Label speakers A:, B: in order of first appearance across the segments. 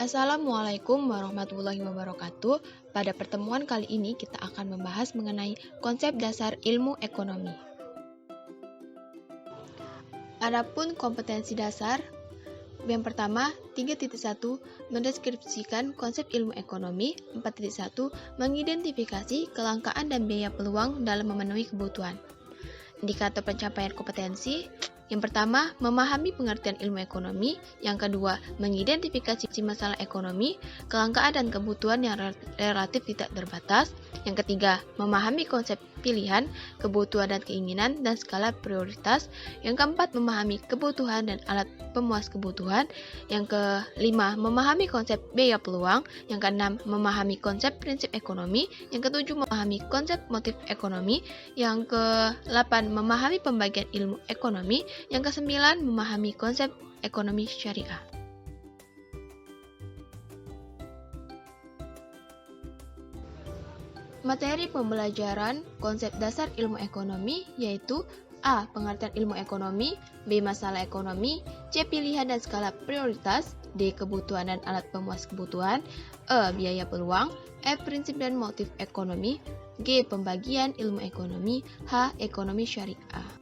A: Assalamualaikum warahmatullahi wabarakatuh. Pada pertemuan kali ini kita akan membahas mengenai konsep dasar ilmu ekonomi. Adapun kompetensi dasar, yang pertama 3.1 mendeskripsikan konsep ilmu ekonomi, 4.1 mengidentifikasi kelangkaan dan biaya peluang dalam memenuhi kebutuhan. Indikator pencapaian kompetensi, yang pertama, memahami pengertian ilmu ekonomi. Yang kedua, mengidentifikasi masalah ekonomi, kelangkaan dan kebutuhan yang relatif tidak terbatas. Yang ketiga, memahami konsep pilihan, kebutuhan dan keinginan, dan skala prioritas. Yang keempat, memahami kebutuhan dan alat pemuas kebutuhan. Yang kelima, memahami konsep biaya peluang. Yang keenam, memahami konsep prinsip ekonomi. Yang ketujuh, memahami konsep motif ekonomi. Yang ke-8, memahami pembagian ilmu ekonomi. Yang ke-9, memahami konsep ekonomi syariah. Materi pembelajaran konsep dasar ilmu ekonomi yaitu A. Pengertian ilmu ekonomi, B. Masalah ekonomi, C. Pilihan dan skala prioritas, D. Kebutuhan dan alat pemuas kebutuhan, E. Biaya peluang, F. Prinsip dan motif ekonomi, G. Pembagian ilmu ekonomi, H. Ekonomi syariah.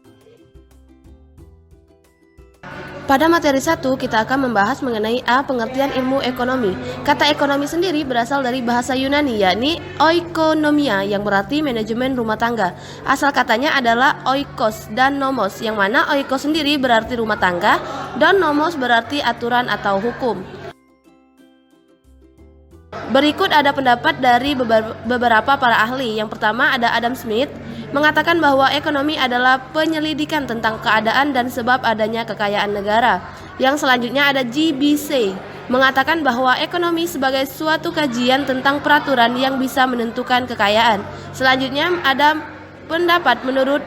B: Pada materi 1, kita akan membahas mengenai A. Pengertian ilmu ekonomi. Kata ekonomi sendiri berasal dari bahasa Yunani, yakni oikonomia, yang berarti manajemen rumah tangga. Asal katanya adalah oikos dan nomos, yang mana oikos sendiri berarti rumah tangga, dan nomos berarti aturan atau hukum. Berikut ada pendapat dari beberapa para ahli. Yang pertama ada Adam Smith, mengatakan bahwa ekonomi adalah penyelidikan tentang keadaan dan sebab adanya kekayaan negara. Yang selanjutnya ada G.B.C, mengatakan bahwa ekonomi sebagai suatu kajian tentang peraturan yang bisa menentukan kekayaan. Selanjutnya ada pendapat menurut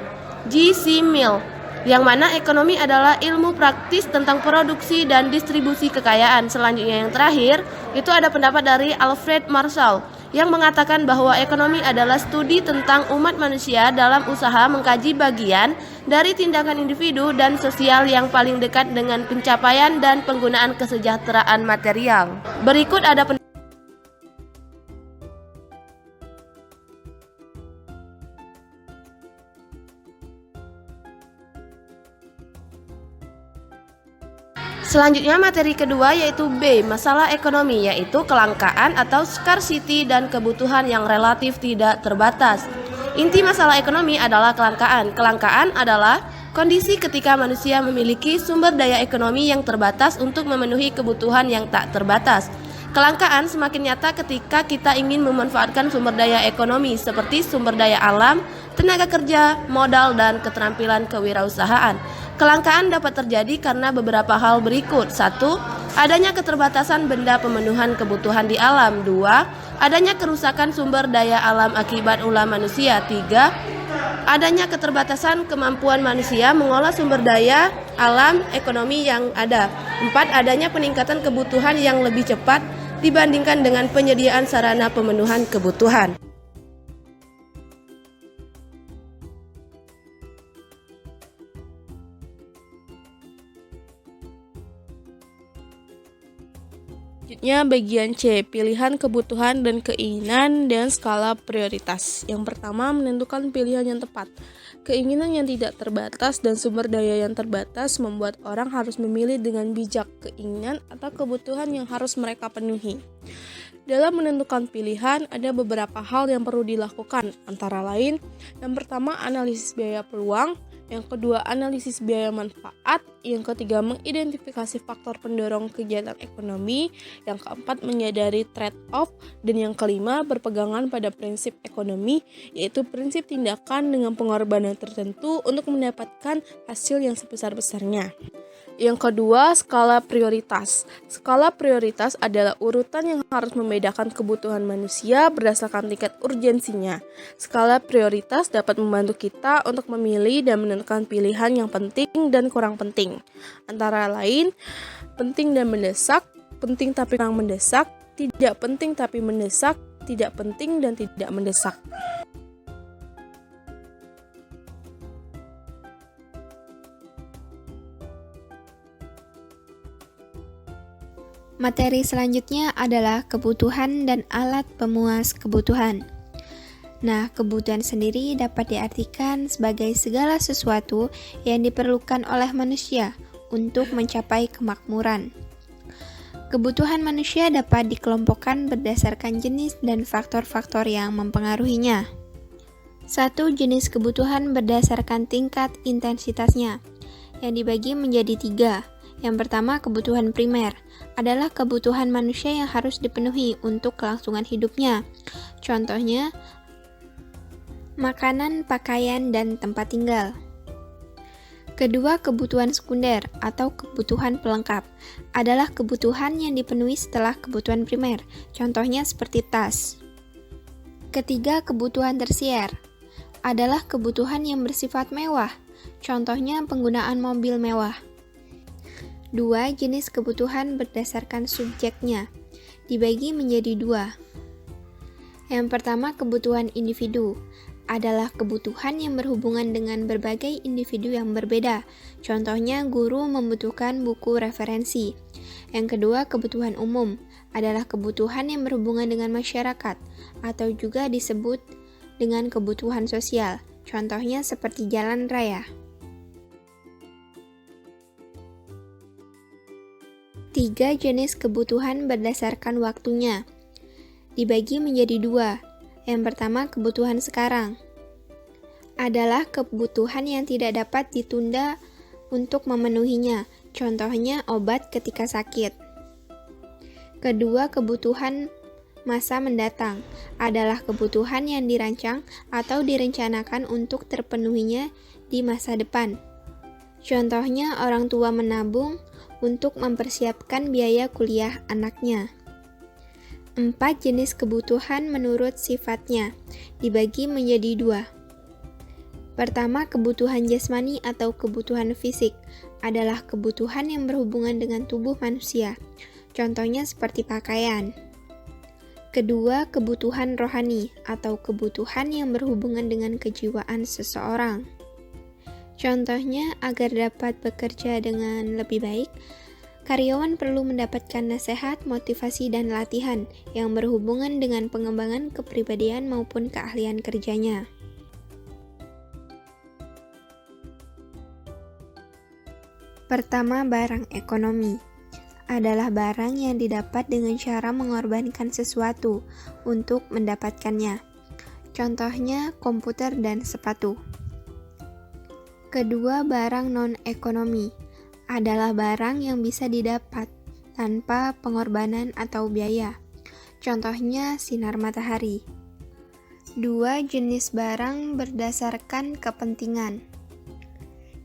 B: G.C. Mill, yang mana ekonomi adalah ilmu praktis tentang produksi dan distribusi kekayaan. Selanjutnya yang terakhir, itu ada pendapat dari Alfred Marshall, yang mengatakan bahwa ekonomi adalah studi tentang umat manusia dalam usaha mengkaji bagian dari tindakan individu dan sosial yang paling dekat dengan pencapaian dan penggunaan kesejahteraan material. Berikut ada Selanjutnya materi kedua yaitu B, masalah ekonomi, yaitu kelangkaan atau scarcity dan kebutuhan yang relatif tidak terbatas. Inti masalah ekonomi adalah kelangkaan. Kelangkaan adalah kondisi ketika manusia memiliki sumber daya ekonomi yang terbatas untuk memenuhi kebutuhan yang tak terbatas. Kelangkaan semakin nyata ketika kita ingin memanfaatkan sumber daya ekonomi seperti sumber daya alam, tenaga kerja, modal, dan keterampilan kewirausahaan. Kelangkaan dapat terjadi karena beberapa hal berikut. 1. Adanya keterbatasan benda pemenuhan kebutuhan di alam. 2. Adanya kerusakan sumber daya alam akibat ulah manusia. 3. Adanya keterbatasan kemampuan manusia mengolah sumber daya alam ekonomi yang ada. 4. Adanya peningkatan kebutuhan yang lebih cepat dibandingkan dengan penyediaan sarana pemenuhan kebutuhan. Selanjutnya bagian C, pilihan kebutuhan dan keinginan dan skala prioritas. Yang pertama, menentukan pilihan yang tepat. Keinginan yang tidak terbatas dan sumber daya yang terbatas membuat orang harus memilih dengan bijak keinginan atau kebutuhan yang harus mereka penuhi. Dalam menentukan pilihan, ada beberapa hal yang perlu dilakukan, antara lain, yang pertama, analisis biaya peluang, yang kedua, analisis biaya manfaat, yang ketiga, mengidentifikasi faktor pendorong kegiatan ekonomi, yang keempat, menyadari trade-off, dan yang kelima, berpegangan pada prinsip ekonomi, yaitu prinsip tindakan dengan pengorbanan tertentu untuk mendapatkan hasil yang sebesar-besarnya. Yang kedua, skala prioritas. Skala prioritas adalah urutan yang harus membedakan kebutuhan manusia berdasarkan tingkat urgensinya. Skala prioritas dapat membantu kita untuk memilih dan menentukan pilihan yang penting dan kurang penting. Antara lain, penting dan mendesak, penting tapi kurang mendesak, tidak penting tapi mendesak, tidak penting dan tidak mendesak.
A: Materi selanjutnya adalah kebutuhan dan alat pemuas kebutuhan. Nah, kebutuhan sendiri dapat diartikan sebagai segala sesuatu yang diperlukan oleh manusia untuk mencapai kemakmuran. Kebutuhan manusia dapat dikelompokkan berdasarkan jenis dan faktor-faktor yang mempengaruhinya. 1. Jenis kebutuhan berdasarkan tingkat intensitasnya, yang dibagi menjadi 3. Yang pertama, kebutuhan primer adalah kebutuhan manusia yang harus dipenuhi untuk kelangsungan hidupnya. Contohnya, makanan, pakaian, dan tempat tinggal. Kedua, kebutuhan sekunder atau kebutuhan pelengkap adalah kebutuhan yang dipenuhi setelah kebutuhan primer. Contohnya seperti tas. Ketiga, kebutuhan tersier adalah kebutuhan yang bersifat mewah. Contohnya penggunaan mobil mewah. 2. Jenis kebutuhan berdasarkan subjeknya dibagi menjadi 2. Yang pertama, kebutuhan individu adalah kebutuhan yang berhubungan dengan berbagai individu yang berbeda. Contohnya, guru membutuhkan buku referensi. Yang kedua, kebutuhan umum adalah kebutuhan yang berhubungan dengan masyarakat atau juga disebut dengan kebutuhan sosial. Contohnya seperti jalan raya. 3. Jenis kebutuhan berdasarkan waktunya dibagi menjadi 2. Yang pertama, kebutuhan sekarang adalah kebutuhan yang tidak dapat ditunda untuk memenuhinya. Contohnya obat ketika sakit. Kedua, kebutuhan masa mendatang adalah kebutuhan yang dirancang atau direncanakan untuk terpenuhinya di masa depan. Contohnya orang tua menabung untuk mempersiapkan biaya kuliah anaknya. 4. Jenis kebutuhan menurut sifatnya dibagi menjadi 2. Pertama, kebutuhan jasmani atau kebutuhan fisik adalah kebutuhan yang berhubungan dengan tubuh manusia. Contohnya seperti pakaian. Kedua, kebutuhan rohani atau kebutuhan yang berhubungan dengan kejiwaan seseorang. Contohnya, agar dapat bekerja dengan lebih baik, karyawan perlu mendapatkan nasihat, motivasi, dan latihan yang berhubungan dengan pengembangan kepribadian maupun keahlian kerjanya. Pertama, barang ekonomi adalah barang yang didapat dengan cara mengorbankan sesuatu untuk mendapatkannya. Contohnya, komputer dan sepatu. Kedua, barang non-ekonomi adalah barang yang bisa didapat tanpa pengorbanan atau biaya. Contohnya, sinar matahari. 2. Jenis barang berdasarkan kepentingan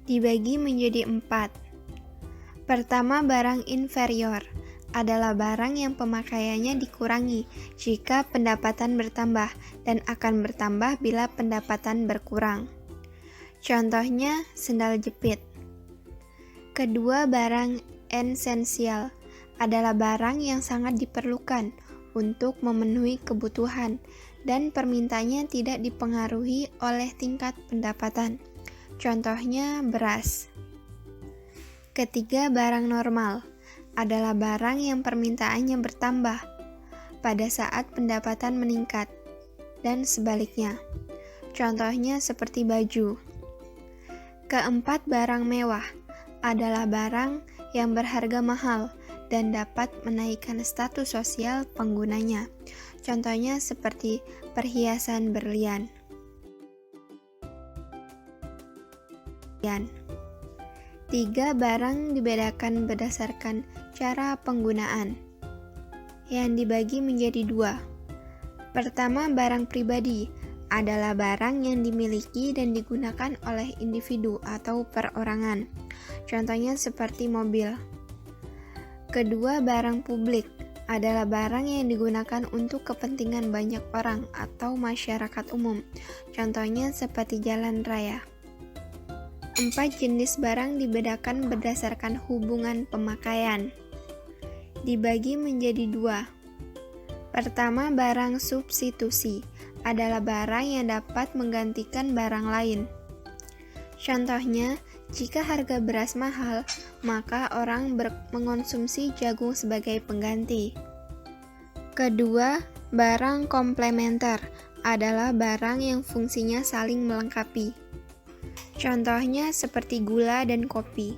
A: dibagi menjadi 4. Pertama, barang inferior adalah barang yang pemakaiannya dikurangi jika pendapatan bertambah dan akan bertambah bila pendapatan berkurang. Contohnya, sendal jepit. Kedua, barang esensial adalah barang yang sangat diperlukan untuk memenuhi kebutuhan dan permintaannya tidak dipengaruhi oleh tingkat pendapatan. Contohnya, beras. Ketiga, barang normal adalah barang yang permintaannya bertambah pada saat pendapatan meningkat dan sebaliknya. Contohnya seperti baju. Keempat, barang mewah adalah barang yang berharga mahal dan dapat menaikkan status sosial penggunanya. Contohnya seperti perhiasan berlian. 3. Barang dibedakan berdasarkan cara penggunaan yang dibagi menjadi 2. Pertama, barang pribadi adalah barang yang dimiliki dan digunakan oleh individu atau perorangan. Contohnya seperti mobil. Kedua, barang publik adalah barang yang digunakan untuk kepentingan banyak orang atau masyarakat umum. Contohnya seperti jalan raya. 4. Jenis barang dibedakan berdasarkan hubungan pemakaian dibagi menjadi 2. Pertama, barang substitusi adalah barang yang dapat menggantikan barang lain. Contohnya, Jika harga beras mahal, maka orang mengonsumsi jagung sebagai pengganti. Kedua, barang komplementer adalah barang yang fungsinya saling melengkapi. Contohnya seperti gula dan kopi.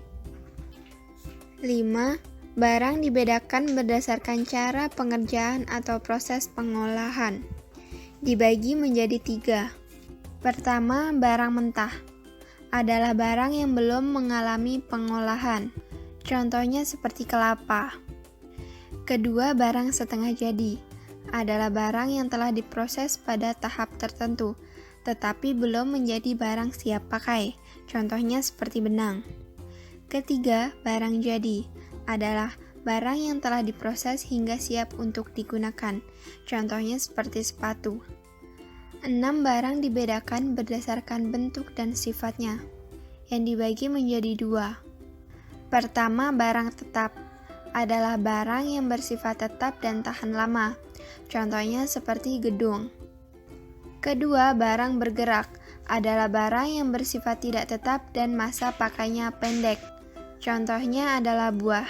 A: 5. Barang dibedakan berdasarkan cara pengerjaan atau proses pengolahan. Dibagi menjadi 3. Pertama, barang mentah adalah barang yang belum mengalami pengolahan. Contohnya seperti kelapa. Kedua, barang setengah jadi adalah barang yang telah diproses pada tahap tertentu, tetapi belum menjadi barang siap pakai. Contohnya seperti benang. Ketiga, barang jadi adalah barang yang telah diproses hingga siap untuk digunakan. Contohnya seperti sepatu. 6. Barang dibedakan berdasarkan bentuk dan sifatnya, yang dibagi menjadi 2. Pertama, barang tetap adalah barang yang bersifat tetap dan tahan lama. Contohnya seperti gedung. Kedua, barang bergerak adalah barang yang bersifat tidak tetap dan masa pakainya pendek. Contohnya adalah buah.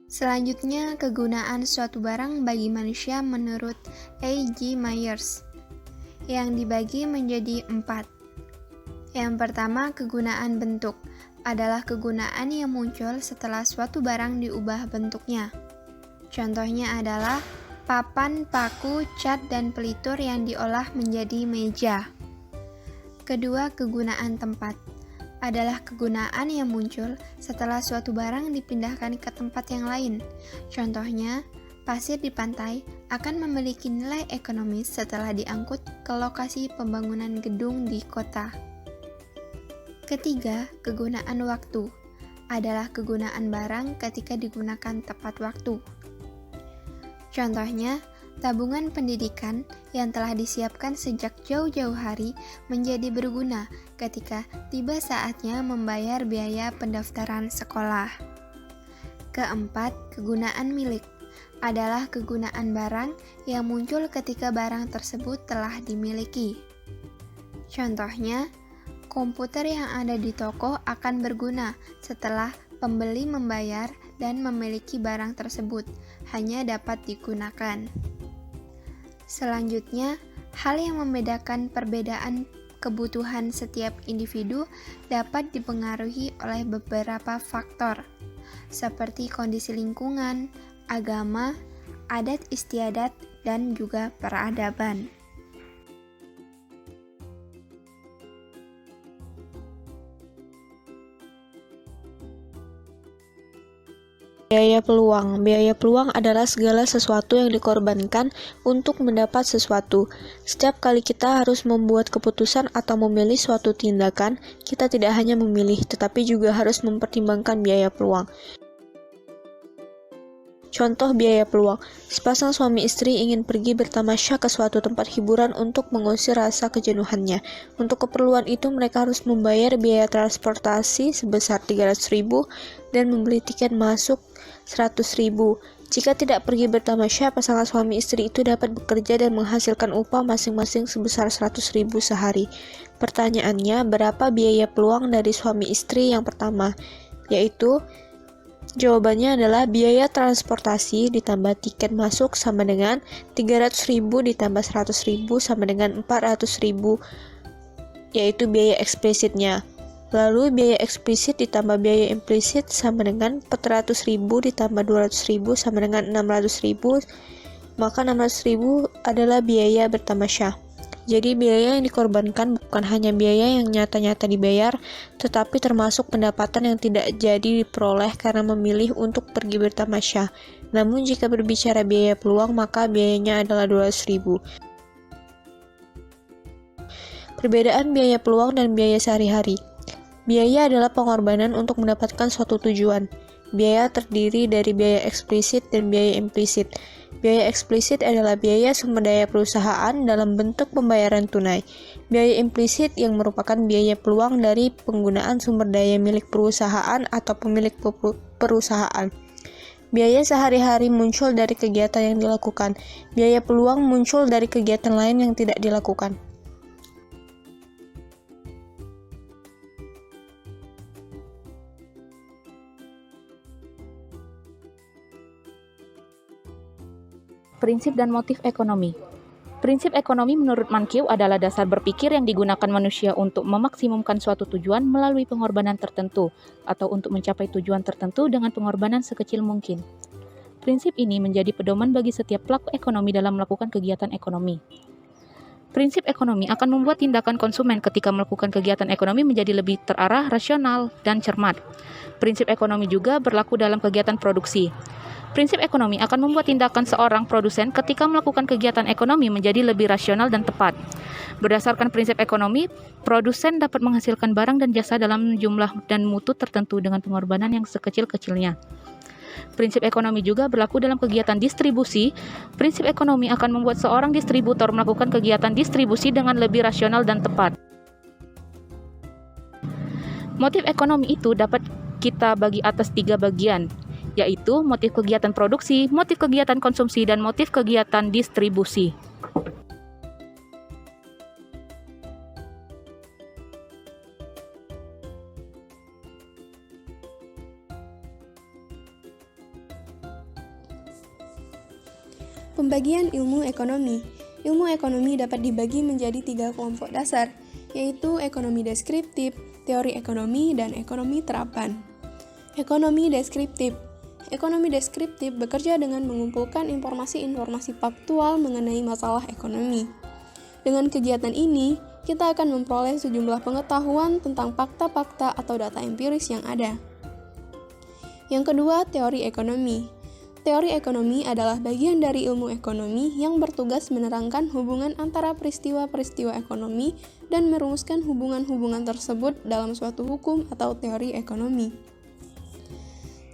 A: Selanjutnya, kegunaan suatu barang bagi manusia menurut A.G. Myers, yang dibagi menjadi 4. Yang pertama, kegunaan bentuk adalah kegunaan yang muncul setelah suatu barang diubah bentuknya. Contohnya adalah papan, paku, cat, dan pelitur yang diolah menjadi meja. Kedua, kegunaan tempat adalah kegunaan yang muncul setelah suatu barang dipindahkan ke tempat yang lain. Contohnya, pasir di pantai akan memiliki nilai ekonomis setelah diangkut ke lokasi pembangunan gedung di kota. Ketiga, kegunaan waktu adalah kegunaan barang ketika digunakan tepat waktu. Contohnya, tabungan pendidikan yang telah disiapkan sejak jauh-jauh hari menjadi berguna ketika tiba saatnya membayar biaya pendaftaran sekolah. Keempat, kegunaan milik adalah kegunaan barang yang muncul ketika barang tersebut telah dimiliki. Contohnya, komputer yang ada di toko akan berguna setelah pembeli membayar dan memiliki barang tersebut, hanya dapat digunakan. Selanjutnya, hal yang membedakan perbedaan kebutuhan setiap individu dapat dipengaruhi oleh beberapa faktor, seperti kondisi lingkungan, agama, adat istiadat, dan juga peradaban.
B: Biaya peluang. Biaya peluang adalah segala sesuatu yang dikorbankan untuk mendapat sesuatu. Setiap kali kita harus membuat keputusan atau memilih suatu tindakan, kita tidak hanya memilih, tetapi juga harus mempertimbangkan biaya peluang. Contoh biaya peluang. Sepasang suami istri ingin pergi bertamasya ke suatu tempat hiburan untuk mengusir rasa kejenuhannya. Untuk keperluan itu mereka harus membayar biaya transportasi sebesar 300.000 dan membeli tiket masuk 100.000. Jika tidak pergi bertamasya, pasangan suami istri itu dapat bekerja dan menghasilkan upah masing-masing sebesar 100.000 sehari. Pertanyaannya, berapa biaya peluang dari suami istri yang pertama? Yaitu jawabannya adalah biaya transportasi ditambah tiket masuk sama dengan 300.000 ditambah 100.000 sama dengan 400.000, yaitu biaya eksplisitnya. Lalu biaya eksplisit ditambah biaya implisit sama dengan 400.000 ditambah 200.000 sama dengan 600.000, maka 600.000 adalah biaya bertamasya. Jadi biaya yang dikorbankan bukan hanya biaya yang nyata-nyata dibayar, tetapi termasuk pendapatan yang tidak jadi diperoleh karena memilih untuk pergi bertamasya. Namun jika berbicara biaya peluang, maka biayanya adalah 200.000. Perbedaan biaya peluang dan biaya sehari-hari. Biaya adalah pengorbanan untuk mendapatkan suatu tujuan. Biaya terdiri dari biaya eksplisit dan biaya implisit. Biaya eksplisit adalah biaya sumber daya perusahaan dalam bentuk pembayaran tunai. Biaya implisit yang merupakan biaya peluang dari penggunaan sumber daya milik perusahaan atau pemilik perusahaan. Biaya sehari-hari muncul dari kegiatan yang dilakukan. Biaya peluang muncul dari kegiatan lain yang tidak dilakukan.
C: Prinsip dan motif ekonomi. Prinsip ekonomi menurut Mankiw adalah dasar berpikir yang digunakan manusia untuk memaksimumkan suatu tujuan melalui pengorbanan tertentu atau untuk mencapai tujuan tertentu dengan pengorbanan sekecil mungkin. Prinsip ini menjadi pedoman bagi setiap pelaku ekonomi dalam melakukan kegiatan ekonomi. Prinsip ekonomi akan membuat tindakan konsumen ketika melakukan kegiatan ekonomi menjadi lebih terarah, rasional, dan cermat. Prinsip ekonomi juga berlaku dalam kegiatan produksi. Prinsip ekonomi akan membuat tindakan seorang produsen ketika melakukan kegiatan ekonomi menjadi lebih rasional dan tepat. Berdasarkan prinsip ekonomi, produsen dapat menghasilkan barang dan jasa dalam jumlah dan mutu tertentu dengan pengorbanan yang sekecil-kecilnya. Prinsip ekonomi juga berlaku dalam kegiatan distribusi. Prinsip ekonomi akan membuat seorang distributor melakukan kegiatan distribusi dengan lebih rasional dan tepat. Motif ekonomi itu dapat kita bagi atas 3 bagian, yaitu motif kegiatan produksi, motif kegiatan konsumsi, dan motif kegiatan distribusi.
A: Pembagian ilmu ekonomi. Ilmu ekonomi dapat dibagi menjadi 3 kelompok dasar, yaitu ekonomi deskriptif, teori ekonomi, dan ekonomi terapan. Ekonomi deskriptif. Ekonomi deskriptif bekerja dengan mengumpulkan informasi-informasi faktual mengenai masalah ekonomi. Dengan kegiatan ini, kita akan memperoleh sejumlah pengetahuan tentang fakta-fakta atau data empiris yang ada. Yang kedua, teori ekonomi. Teori ekonomi adalah bagian dari ilmu ekonomi yang bertugas menerangkan hubungan antara peristiwa-peristiwa ekonomi dan merumuskan hubungan-hubungan tersebut dalam suatu hukum atau teori ekonomi.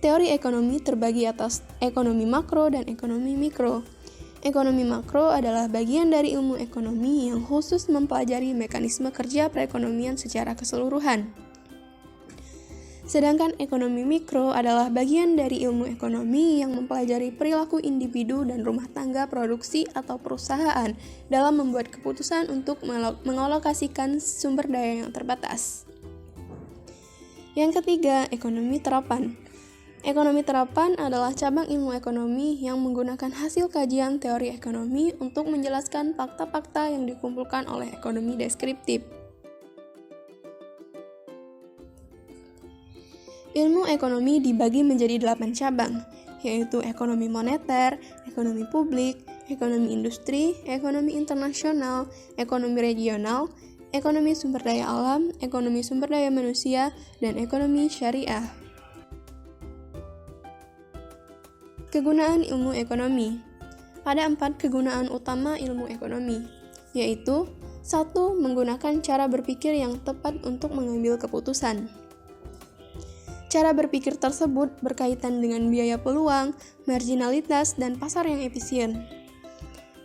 A: Teori ekonomi terbagi atas ekonomi makro dan ekonomi mikro. Ekonomi makro adalah bagian dari ilmu ekonomi yang khusus mempelajari mekanisme kerja perekonomian secara keseluruhan. Sedangkan ekonomi mikro adalah bagian dari ilmu ekonomi yang mempelajari perilaku individu dan rumah tangga produksi atau perusahaan dalam membuat keputusan untuk mengalokasikan sumber daya yang terbatas. Yang ketiga, ekonomi terapan. Ekonomi terapan adalah cabang ilmu ekonomi yang menggunakan hasil kajian teori ekonomi untuk menjelaskan fakta-fakta yang dikumpulkan oleh ekonomi deskriptif. Ilmu ekonomi dibagi menjadi 8 cabang, yaitu ekonomi moneter, ekonomi publik, ekonomi industri, ekonomi internasional, ekonomi regional, ekonomi sumber daya alam, ekonomi sumber daya manusia, dan ekonomi syariah. Kegunaan ilmu ekonomi. Ada 4 kegunaan utama ilmu ekonomi, yaitu 1. Menggunakan cara berpikir yang tepat untuk mengambil keputusan. Cara berpikir tersebut berkaitan dengan biaya peluang, marginalitas, dan pasar yang efisien.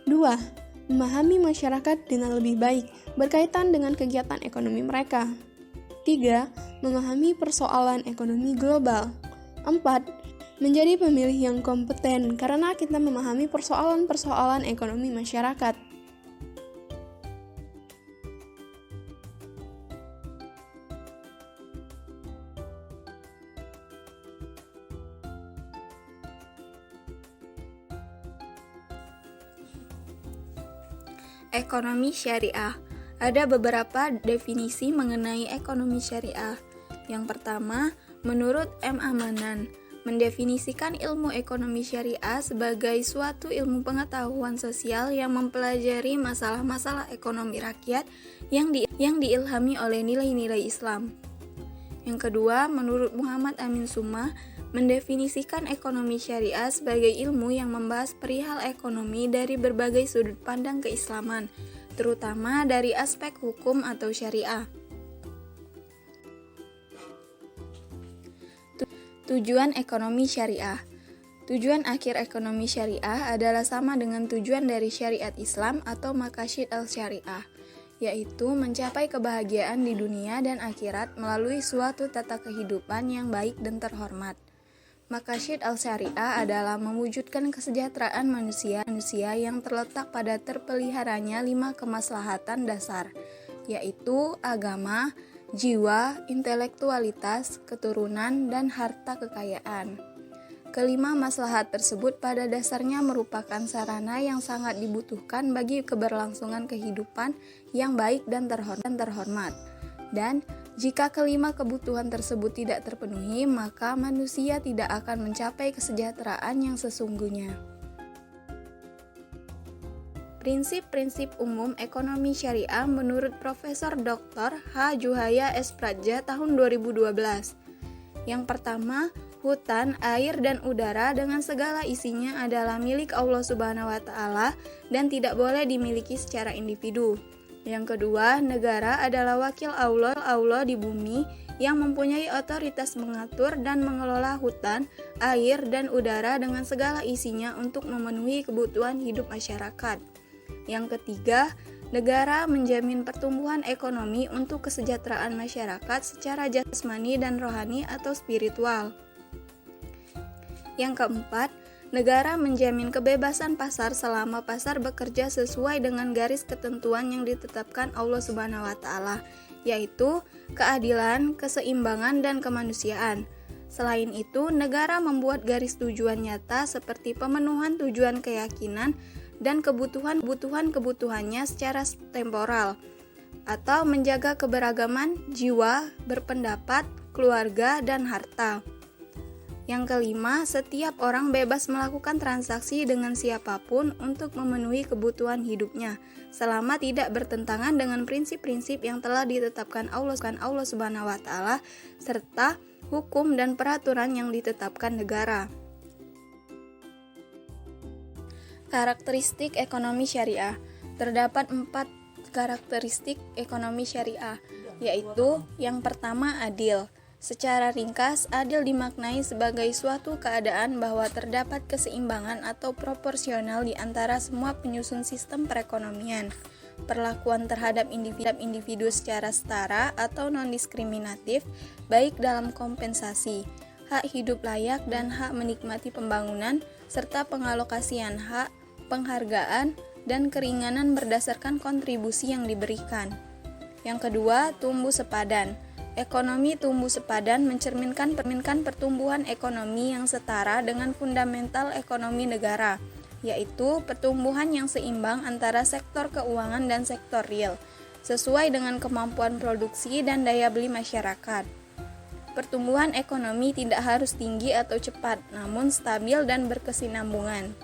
A: 2. Memahami masyarakat dengan lebih baik berkaitan dengan kegiatan ekonomi mereka. 3. Memahami persoalan ekonomi global. 4. Menjadi pemilih yang kompeten karena kita memahami persoalan-persoalan ekonomi masyarakat.
D: Ekonomi syariah. Ada beberapa definisi mengenai ekonomi syariah. Yang pertama, menurut M. Amanan, mendefinisikan ilmu ekonomi syariah sebagai suatu ilmu pengetahuan sosial yang mempelajari masalah-masalah ekonomi rakyat yang diilhami oleh nilai-nilai Islam. Yang kedua, menurut Muhammad Amin Summa, mendefinisikan ekonomi syariah sebagai ilmu yang membahas perihal ekonomi dari berbagai sudut pandang keislaman, terutama dari aspek hukum atau syariah. Tujuan ekonomi syariah. Tujuan akhir ekonomi syariah adalah sama dengan tujuan dari syariat Islam atau maqasid al-syariah, yaitu mencapai kebahagiaan di dunia dan akhirat melalui suatu tata kehidupan yang baik dan terhormat. Maqasid al-syariah adalah mewujudkan kesejahteraan manusia yang terletak pada terpeliharanya 5 kemaslahatan dasar, yaitu agama, jiwa, intelektualitas, keturunan, dan harta kekayaan. Kelima maslahat tersebut pada dasarnya merupakan sarana yang sangat dibutuhkan bagi keberlangsungan kehidupan yang baik dan terhormat. Dan jika kelima kebutuhan tersebut tidak terpenuhi, maka manusia tidak akan mencapai kesejahteraan yang sesungguhnya. Prinsip-prinsip umum ekonomi syariah menurut Profesor Dr. H. Juhaya S. Pradja tahun 2012. Yang pertama, hutan, air, dan udara dengan segala isinya adalah milik Allah Subhanahu wa Ta'ala dan tidak boleh dimiliki secara individu. Yang kedua, negara adalah wakil Allah di bumi yang mempunyai otoritas mengatur dan mengelola hutan, air, dan udara dengan segala isinya untuk memenuhi kebutuhan hidup masyarakat. Yang ketiga, negara menjamin pertumbuhan ekonomi untuk kesejahteraan masyarakat secara jasmani dan rohani atau spiritual. Yang keempat, negara menjamin kebebasan pasar selama pasar bekerja sesuai dengan garis ketentuan yang ditetapkan Allah Subhanahu wa Ta'ala, yaitu keadilan, keseimbangan, dan kemanusiaan. Selain itu, negara membuat garis tujuan nyata seperti pemenuhan tujuan keyakinan dan kebutuhannya secara temporal, atau menjaga keberagaman jiwa, berpendapat, keluarga, dan harta. Yang kelima, setiap orang bebas melakukan transaksi dengan siapapun untuk memenuhi kebutuhan hidupnya, selama tidak bertentangan dengan prinsip-prinsip yang telah ditetapkan Allah Subhanahu wa Ta'ala serta hukum dan peraturan yang ditetapkan negara. Karakteristik ekonomi syariah. Terdapat 4 karakteristik ekonomi syariah, yaitu yang pertama, adil. Secara ringkas, adil dimaknai sebagai suatu keadaan bahwa terdapat keseimbangan atau proporsional di antara semua penyusun sistem perekonomian. Perlakuan terhadap individu secara setara atau non-diskriminatif, baik dalam kompensasi, hak hidup layak dan hak menikmati pembangunan, serta pengalokasian hak, penghargaan, dan keringanan berdasarkan kontribusi yang diberikan. Yang kedua, tumbuh sepadan. Ekonomi tumbuh sepadan mencerminkan pertumbuhan ekonomi yang setara dengan fundamental ekonomi negara, yaitu pertumbuhan yang seimbang antara sektor keuangan dan sektor real, sesuai dengan kemampuan produksi dan daya beli masyarakat. Pertumbuhan ekonomi tidak harus tinggi atau cepat, namun stabil dan berkesinambungan.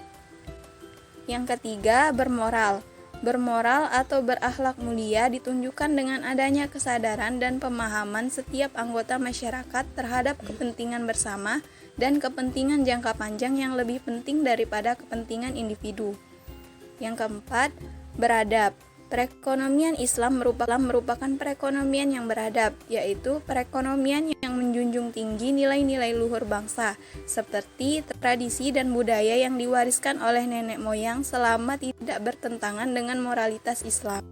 D: Yang ketiga, bermoral. Bermoral atau berakhlak mulia ditunjukkan dengan adanya kesadaran dan pemahaman setiap anggota masyarakat terhadap kepentingan bersama dan kepentingan jangka panjang yang lebih penting daripada kepentingan individu. Yang keempat, beradab. Perekonomian Islam merupakan perekonomian yang beradab, yaitu perekonomian yang menjunjung tinggi nilai-nilai luhur bangsa, seperti tradisi dan budaya yang diwariskan oleh nenek moyang selama tidak bertentangan dengan moralitas Islam.